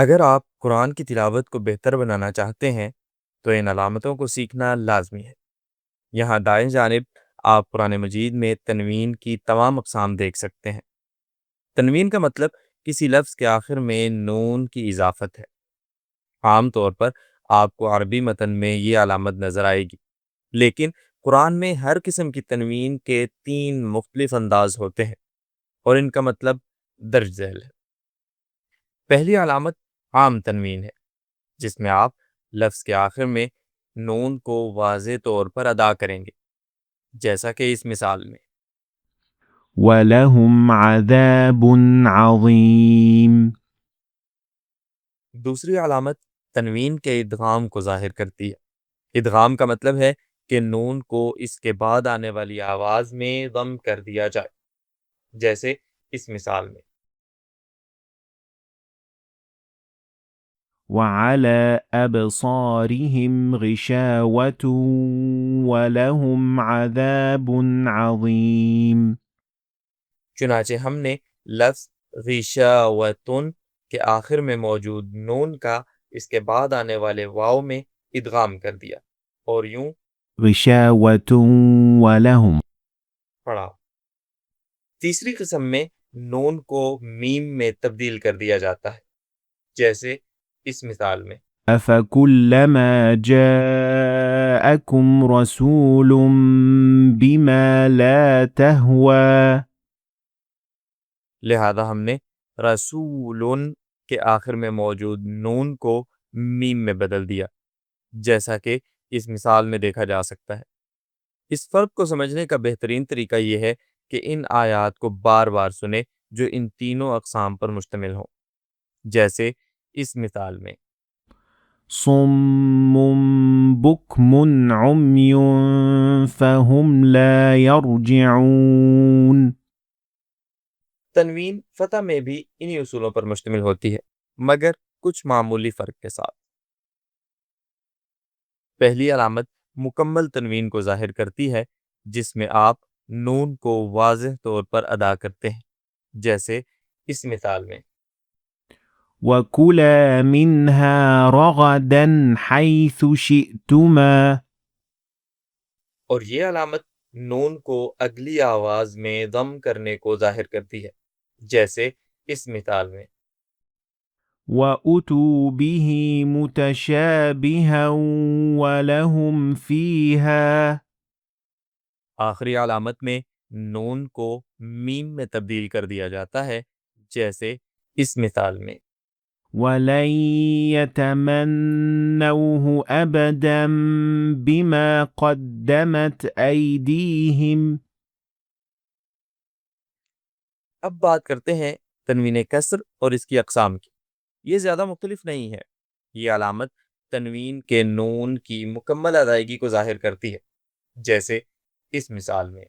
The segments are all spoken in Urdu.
اگر آپ قرآن کی تلاوت کو بہتر بنانا چاہتے ہیں تو ان علامتوں کو سیکھنا لازمی ہے۔ یہاں دائیں جانب آپ قرآن مجید میں تنوین کی تمام اقسام دیکھ سکتے ہیں۔ تنوین کا مطلب کسی لفظ کے آخر میں نون کی اضافت ہے۔ عام طور پر آپ کو عربی متن میں یہ علامت نظر آئے گی، لیکن قرآن میں ہر قسم کی تنوین کے 3 مختلف انداز ہوتے ہیں اور ان کا مطلب درج ذیل ہے۔ پہلی علامت عام تنوین ہے، جس میں آپ لفظ کے آخر میں نون کو واضح طور پر ادا کریں گے، جیسا کہ اس مثال میں۔ وَلَهُمْ عَذَابٌ عَظِيمٌ۔ دوسری علامت تنوین کے ادغام کو ظاہر کرتی ہے۔ ادغام کا مطلب ہے کہ نون کو اس کے بعد آنے والی آواز میں ضم کر دیا جائے، جیسے اس مثال میں۔ وَعَلَى أَبْصَارِهِمْ غِشَاوَةٌ وَلَهُمْ عَذَابٌ عَظِيمٌ۔ چنانچہ ہم نے لفظ غشاوتن کے آخر میں موجود نون کا اس کے بعد آنے والے واو میں ادغام کر دیا اور یوں غِشَاوَةٌ وَلَهُمْ۔ پڑھا۔ تیسری قسم میں نون کو میم میں تبدیل کر دیا جاتا ہے، جیسے اس مثال میں۔ أَفَكُلَّمَا جَاءَكُمْ رَسُولٌ بِمَا لَا تَهْوَىٰ۔ لہذا ہم نے رسولن کے آخر میں موجود نون کو میم میں بدل دیا، جیسا کہ اس مثال میں دیکھا جا سکتا ہے۔ اس فرق کو سمجھنے کا بہترین طریقہ یہ ہے کہ ان آیات کو بار بار سنیں جو ان تینوں اقسام پر مشتمل ہوں، جیسے اس مثال میں۔ صُمٌّ بُكْمٌ عُمْيٌ فَهُمْ لَا يَرْجِعُونَ۔ تنوین فتح میں بھی انہی اصولوں پر مشتمل ہوتی ہے، مگر کچھ معمولی فرق کے ساتھ۔ پہلی علامت مکمل تنوین کو ظاہر کرتی ہے، جس میں آپ نون کو واضح طور پر ادا کرتے ہیں، جیسے اس مثال میں۔ وَكُلَا مِنْهَا رَغَدًا حَيْثُ شِئْتُمَا۔ اور یہ علامت نون کو اگلی آواز میں ضم کرنے کو ظاہر کرتی ہے، جیسے اس مثال میں۔ وَأُتُوا بِهِ مُتَشَابِهًا وَلَهُمْ فِيهَا۔ آخری علامت میں نون کو میم میں تبدیل کر دیا جاتا ہے، جیسے اس مثال میں۔ وَلَن يَتَمَنَّوْهُ أَبَدًا بِمَا قَدَّمَتْ أَيْدِيهِمْ۔ اب بات کرتے ہیں تنوین کسر اور اس کی اقسام کی۔ یہ زیادہ مختلف نہیں ہے۔ یہ علامت تنوین کے نون کی مکمل ادائیگی کو ظاہر کرتی ہے، جیسے اس مثال میں۔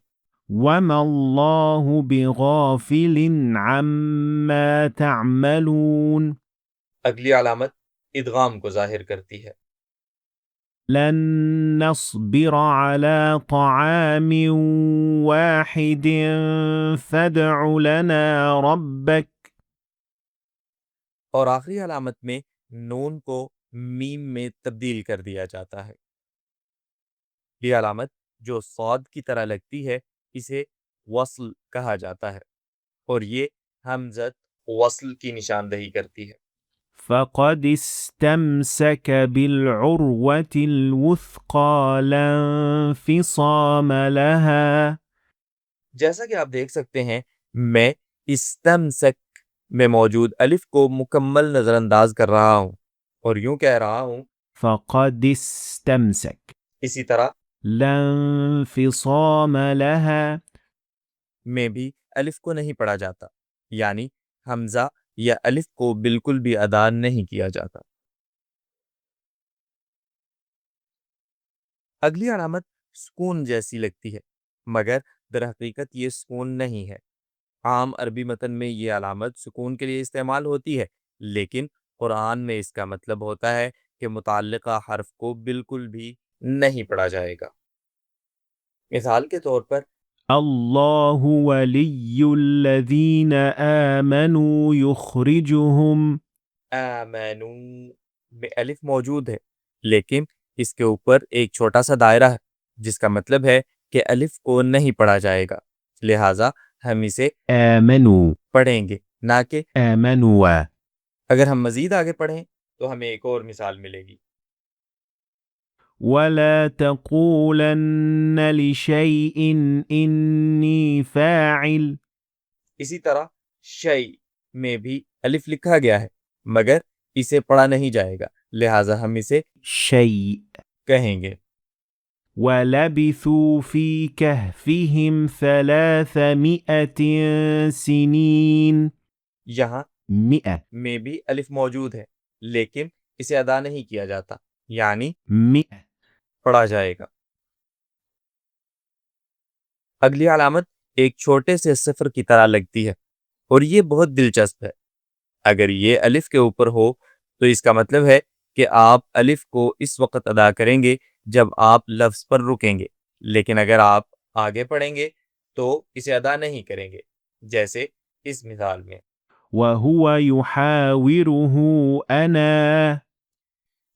وَمَا اللَّهُ بِغَافِلٍ عَمَّا تَعْمَلُونَ۔ اگلی علامت ادغام کو ظاہر کرتی ہے۔ لَن نَّصْبِرَ عَلَىٰ طَعَامٍ وَاحِدٍ فَادْعُ لَنَا رَبَّكَ۔ اور آخری علامت میں نون کو میم میں تبدیل کر دیا جاتا ہے۔ یہ علامت جو صاد کی طرح لگتی ہے اسے وصل کہا جاتا ہے، اور یہ ہمزت وصل کی نشاندہی کرتی ہے۔ فَقَدِ اسْتَمْسَكَ بِالْعُرْوَةِ الْوُثْقَىٰ لَا انفِصَامَ لَهَا۔ جیسا کہ آپ دیکھ سکتے ہیں، میں استمسک میں موجود الف کو مکمل نظر انداز کر رہا ہوں اور یوں کہہ رہا ہوں۔ فَقَدِ اسْتَمْسَكَ اسی طرح لَا انفِصَامَ لَهَا میں بھی الف کو نہیں پڑھا جاتا، یعنی حمزہ یا الف کو بالکل بھی ادا نہیں کیا جاتا۔ اگلی علامت سکون جیسی لگتی ہے، مگر در حقیقت یہ سکون نہیں ہے۔ عام عربی متن میں یہ علامت سکون کے لیے استعمال ہوتی ہے، لیکن قرآن میں اس کا مطلب ہوتا ہے کہ متعلقہ حرف کو بالکل بھی نہیں پڑھا جائے گا۔ مثال کے طور پر، اللہ ولی الذین آمنوا یخرجہم۔ آمنو میں الف موجود ہے، لیکن اس کے اوپر ایک چھوٹا سا دائرہ ہے، جس کا مطلب ہے کہ الف کو نہیں پڑھا جائے گا، لہٰذا ہم اسے آمنوا پڑھیں گے نہ کہ آمنوا اگر ہم مزید آگے پڑھیں تو ہمیں ایک اور مثال ملے گی. ولا تقولن لشيء إني فاعل اسی طرح شعی میں بھی الف لکھا گیا ہے مگر اسے پڑھا نہیں جائے گا، لہٰذا ہم اسے شيء کہیں گے. ولبثوا في كهفهم 300 سنين یہاں 100 میں بھی الف موجود ہے لیکن اسے ادا نہیں کیا جاتا، یعنی 100 پڑھا جائے گا. اگلی علامت ایک چھوٹے سے صفر کی طرح لگتی ہے اور یہ بہت دلچسپ ہے. اگر یہ الف کے اوپر ہو تو اس کا مطلب ہے کہ آپ الف کو اس وقت ادا کریں گے جب آپ لفظ پر رکیں گے، لیکن اگر آپ آگے پڑھیں گے تو اسے ادا نہیں کریں گے، جیسے اس مثال میں. وهو يحاوره أنا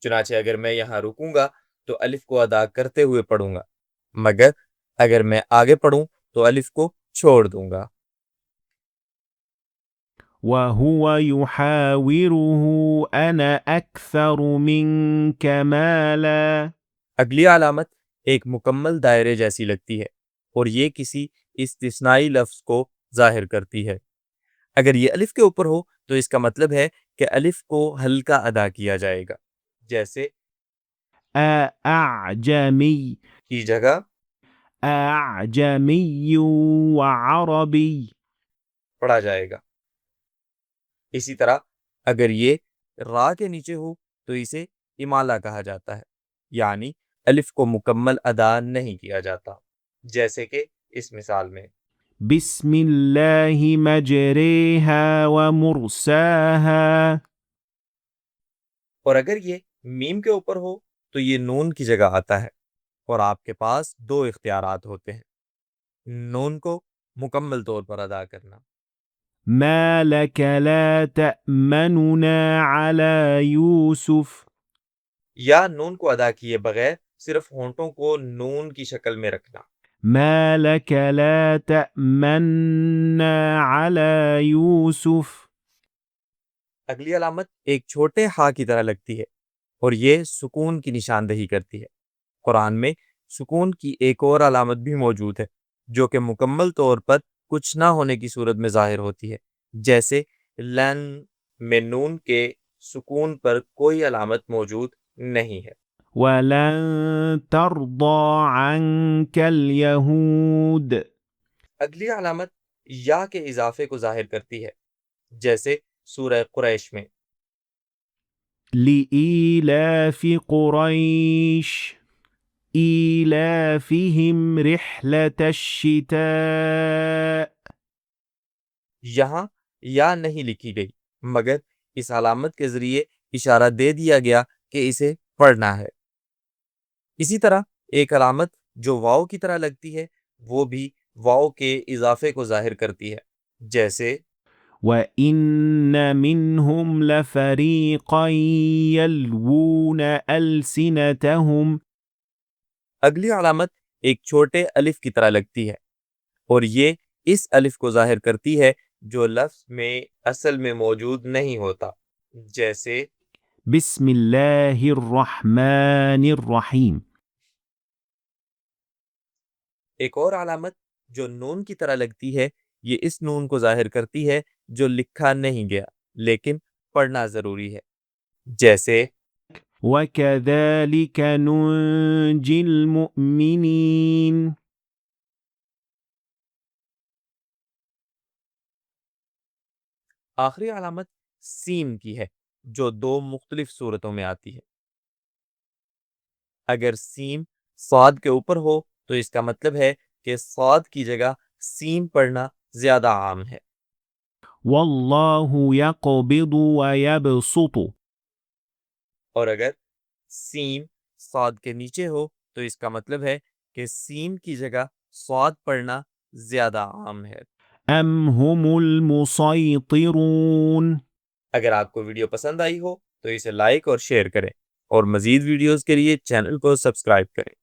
چنانچہ اگر میں یہاں رکوں گا تو الف کو ادا کرتے ہوئے پڑھوں گا، مگر اگر میں آگے پڑھوں تو الف کو چھوڑ دوں گا. وهو يحاوره أنا أكثر منك مالا اگلی علامت ایک مکمل دائرے جیسی لگتی ہے اور یہ کسی استثنائی لفظ کو ظاہر کرتی ہے. اگر یہ الف کے اوپر ہو تو اس کا مطلب ہے کہ الف کو ہلکا ادا کیا جائے گا، جیسے أعجمي کی جگہ أعجمي وعربي پڑھا جائے گا. اسی طرح اگر یہ را کے نیچے ہو تو اسے امالہ کہا جاتا ہے، یعنی الف کو مکمل ادا نہیں کیا جاتا، جیسے کہ اس مثال میں. بسم الله مجريها ومرساها اور اگر یہ میم کے اوپر ہو تو یہ نون کی جگہ آتا ہے اور آپ کے پاس دو اختیارات ہوتے ہیں: نون کو مکمل طور پر ادا کرنا ما لك لا تأمننا على يوسف یا نون کو ادا کیے بغیر صرف ہونٹوں کو نون کی شکل میں رکھنا. ما لك لا تأمنا على يوسف اگلی علامت ایک چھوٹے ہا کی طرح لگتی ہے اور یہ سکون کی نشاندہی کرتی ہے. قرآن میں سکون کی ایک اور علامت بھی موجود ہے جو کہ مکمل طور پر کچھ نہ ہونے کی صورت میں ظاہر ہوتی ہے، جیسے لن میں نون کے سکون پر کوئی علامت موجود نہیں ہے. ولن ترضى عنك اليهود اگلی علامت یا کے اضافے کو ظاہر کرتی ہے، جیسے سورہ قریش میں. لإيلاف قريش إيلافهم رحلة الشتاء یہاں یا نہیں لکھی گئی مگر اس علامت کے ذریعے اشارہ دے دیا گیا کہ اسے پڑھنا ہے. اسی طرح ایک علامت جو واو کی طرح لگتی ہے وہ بھی واو کے اضافے کو ظاہر کرتی ہے، جیسے وَإِنَّ مِنْهُمْ لَفَرِيقًا يَلْوُونَ أَلْسِنَتَهُمْ اگلی علامت ایک چھوٹے الف کی طرح لگتی ہے اور یہ اس الف کو ظاہر کرتی ہے جو لفظ میں اصل میں موجود نہیں ہوتا، جیسے بسم الله الرحمن الرحيم ایک اور علامت جو نون کی طرح لگتی ہے یہ اس نون کو ظاہر کرتی ہے جو لکھا نہیں گیا لیکن پڑھنا ضروری ہے، جیسے وَكَذَلِكَ نُنْجِي الْمُؤْمِنِينَ آخری علامت سین کی ہے جو دو مختلف صورتوں میں آتی ہے. اگر سین صاد کے اوپر ہو تو اس کا مطلب ہے کہ صاد کی جگہ سین پڑھنا زیادہ عام ہے، وَاللَّهُ يَقْبِضُ وَيَبْسُطُ اور اگر سین صاد کے نیچے ہو تو اس کا مطلب ہے کہ سین کی جگہ صاد پڑھنا زیادہ عام ہے. أَمْ هُمُ الْمُصَيْطِرُونَ اگر آپ کو ویڈیو پسند آئی ہو تو اسے لائک اور شیئر کریں، اور مزید ویڈیوز کے لیے چینل کو سبسکرائب کریں۔